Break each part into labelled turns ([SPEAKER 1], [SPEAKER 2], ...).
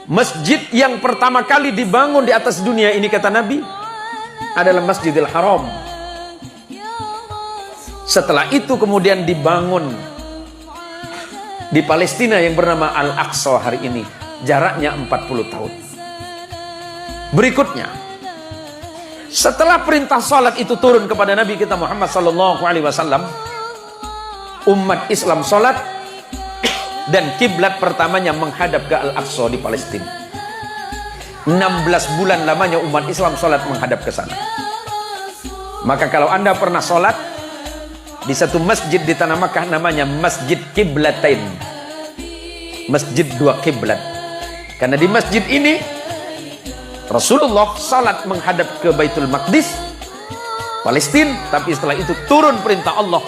[SPEAKER 1] Masjid yang pertama kali dibangun di atas dunia ini, kata Nabi, adalah Masjidil Haram. Setelah itu kemudian dibangun di Palestina yang bernama Al-Aqsa hari ini. Jaraknya 40 tahun. Berikutnya, setelah perintah salat itu turun kepada Nabi kita Muhammad SAW, umat Islam salat dan kiblat pertamanya menghadap ke Al-Aqsa di Palestina. 16 bulan lamanya umat Islam salat menghadap ke sana. Maka kalau Anda pernah salat di satu masjid di Tanah Makkah, namanya Masjid Kiblatain, masjid dua kiblat. Karena di masjid ini Rasulullah salat menghadap ke Baitul Maqdis, Palestina, tapi setelah itu turun perintah Allah,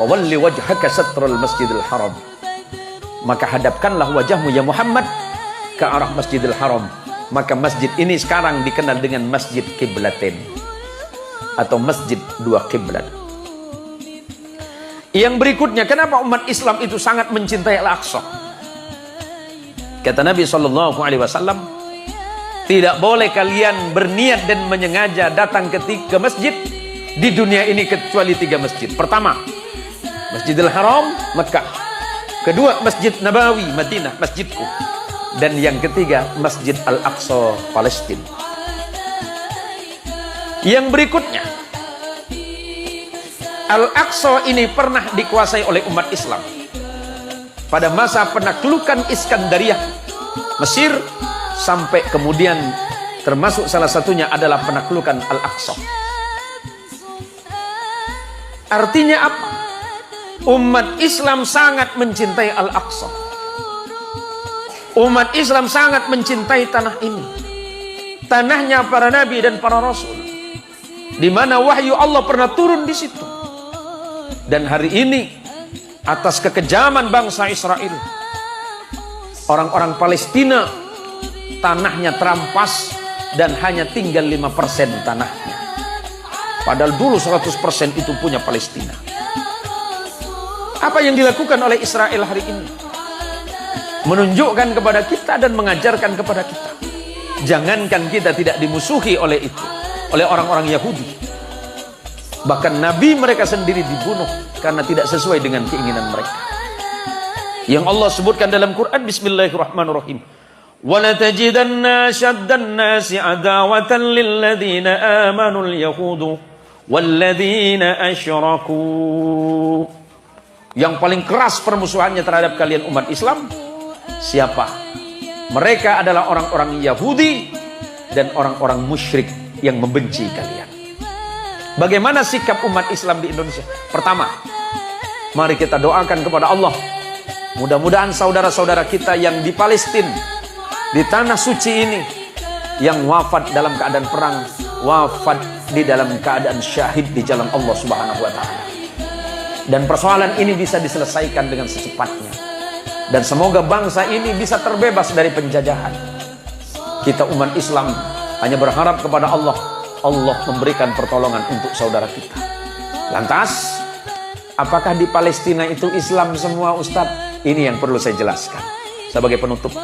[SPEAKER 1] fawalli wajhaka satrul Masjidil Haram, maka hadapkanlah wajahmu ya Muhammad ke arah Masjidil Haram. Maka masjid ini sekarang dikenal dengan Masjid Kiblatain atau Masjid dua kiblat. Yang berikutnya, kenapa umat Islam itu sangat mencintai Al-Aqsa? Kata Nabi SAW, tidak boleh kalian berniat dan menyengaja datang ke masjid di dunia ini kecuali 3 masjid. Pertama, Masjidil Haram, Mekah. Kedua, Masjid Nabawi, Madinah, masjidku. Dan yang ketiga, Masjid Al-Aqsa, Palestina. Yang berikutnya, Al-Aqsa ini pernah dikuasai oleh umat Islam pada masa penaklukan Iskandariyah Mesir, sampai kemudian termasuk salah satunya adalah penaklukan Al-Aqsa. Artinya apa? Umat Islam sangat mencintai Al-Aqsa. Umat Islam sangat mencintai tanah ini, tanahnya para nabi dan para rasul, di mana wahyu Allah pernah turun di situ. Dan hari ini, atas kekejaman bangsa Israel, orang-orang Palestina tanahnya terampas dan hanya tinggal 5% tanahnya. Padahal dulu 100% itu punya Palestina. Apa yang dilakukan oleh Israel hari ini? Menunjukkan kepada kita dan mengajarkan kepada kita, jangankan kita tidak dimusuhi oleh itu, oleh orang-orang Yahudi. Bahkan Nabi mereka sendiri dibunuh karena tidak sesuai dengan keinginan mereka. Yang Allah sebutkan dalam Quran, Bismillahirrahmanirrahim. وَلَتَجِدَنَّ شَدَّ النَّاسِ عَدَاوَةً لِلَّذِينَ آمَنُوا الْيَهُودُ وَالَّذِينَ أَشْرَكُوا. Yang paling keras permusuhannya terhadap kalian umat Islam, siapa? Mereka adalah orang-orang Yahudi dan orang-orang musyrik yang membenci kalian. Bagaimana sikap umat Islam di Indonesia? Pertama, mari kita doakan kepada Allah, mudah-mudahan saudara-saudara kita yang di Palestina, di tanah suci ini, yang wafat dalam keadaan perang, wafat di dalam keadaan syahid di jalan Allah Subhanahu wa Ta'ala. Dan persoalan ini bisa diselesaikan dengan secepatnya. Dan semoga bangsa ini bisa terbebas dari penjajahan. Kita umat Islam hanya berharap kepada Allah, Allah memberikan pertolongan untuk saudara kita. Lantas, apakah di Palestina itu Islam semua, Ustadz? Ini yang perlu saya jelaskan sebagai penutup.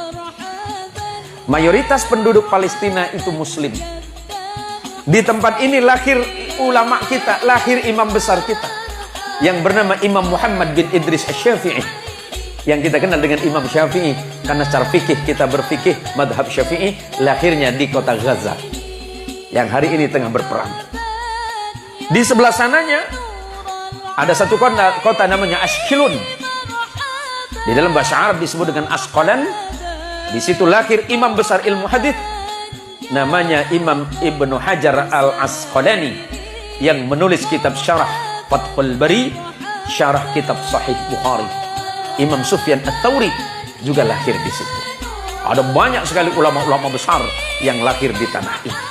[SPEAKER 1] Mayoritas penduduk Palestina itu Muslim. Di tempat ini lahir ulama kita, lahir imam besar kita, yang bernama Imam Muhammad bin Idris Asy-Syafi'i, yang kita kenal dengan Imam Syafi'i, karena secara fikih kita berfikih madhab Syafi'i. Lahirnya di kota Gaza yang hari ini tengah berperang. Di sebelah sananya ada satu kota namanya Ashkelon. Di dalam bahasa Arab disebut dengan Asqalan. Di situ lahir imam besar ilmu hadis, namanya Imam Ibnu Hajar Al-Asqalani, yang menulis kitab syarah Fathul Bari, syarah kitab Sahih Bukhari. Imam Sufyan Ats-Tsauri juga lahir di situ. Ada banyak sekali ulama-ulama besar yang lahir di tanah ini.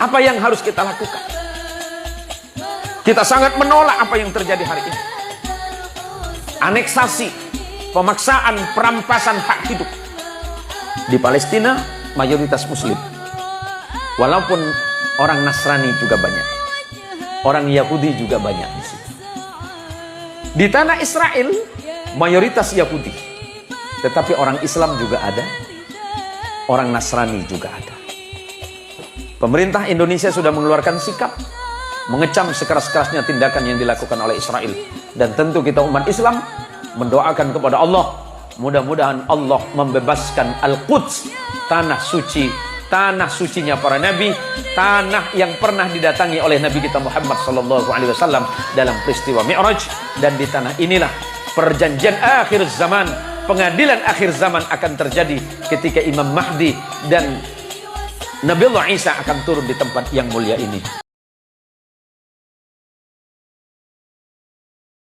[SPEAKER 1] Apa yang harus kita lakukan? Kita sangat menolak apa yang terjadi hari ini. Aneksasi, pemaksaan, perampasan hak hidup. Di Palestina mayoritas Muslim. Walaupun orang Nasrani juga banyak. Orang Yahudi juga banyak di situ. Di tanah Israel mayoritas Yahudi. Tetapi orang Islam juga ada. orang Nasrani juga ada. Pemerintah Indonesia sudah mengeluarkan sikap mengecam sekeras-kerasnya tindakan yang dilakukan oleh Israel. Dan tentu kita umat Islam mendoakan kepada Allah, mudah-mudahan Allah membebaskan Al-Quds, tanah suci, tanah sucinya para nabi, tanah yang pernah didatangi oleh Nabi kita Muhammad SAW dalam peristiwa Mi'raj. Dan di tanah inilah perjanjian akhir zaman, pengadilan akhir zaman akan terjadi ketika Imam Mahdi dan Nabiullah Isa akan turun di tempat yang mulia ini.